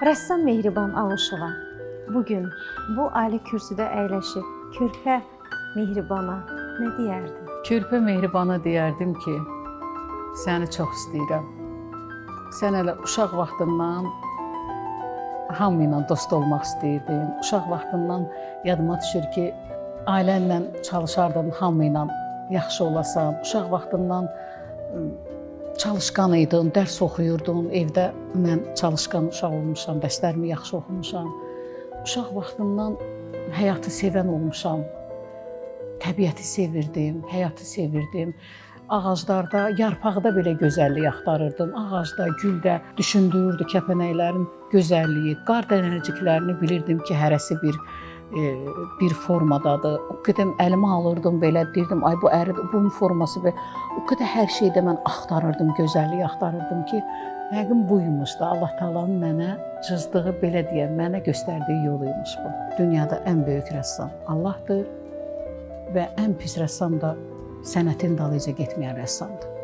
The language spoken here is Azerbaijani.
Rəssam Mehriban Alışova bugün bu ali kürsüdə əyləşib Körpə Mehribana nə deyərdi? Körpə Mehribana deyərdim ki, səni çox istəyirəm. Sən hələ uşaq vaxtından hamı ilə dost olmaq istəyirdin. Uşaq vaxtından yadıma düşür ki, ailənlə çalışardın, hamı ilə yaxşı olasan. Uşaq vaxtından çalışqan idin, dərs oxuyurdun. Evdə mən çalışqan uşaq olmuşam, dərslərimi yaxşı oxumuşam. Uşaq vaxtından həyatı sevən olmuşam. Təbiəti sevirdim, həyatı sevirdim. Ağaclarda, yarpaqda belə gözəllik axtarırdım. Ağacda, güldə düşündürürdü kəpənəklərin gözəlliyi. Qar dənəciklərini bilirdim ki, hərəsi bir formadadır. O qədər əlimə alırdım belə, deyirdim, ay bu əridir, bunun forması belə. O qədər hər şeydə mən axtarırdım, gözəllik axtarırdım ki, yəqin buymuş da Allah Taala'nın mənə cızdığı, belə deyək, mənə göstərdiyi yoluymuş bu. Dünyada ən böyük rəssam Allahdır və ən pis rəssam da sənətin dalıyca getməyən rəssamdır.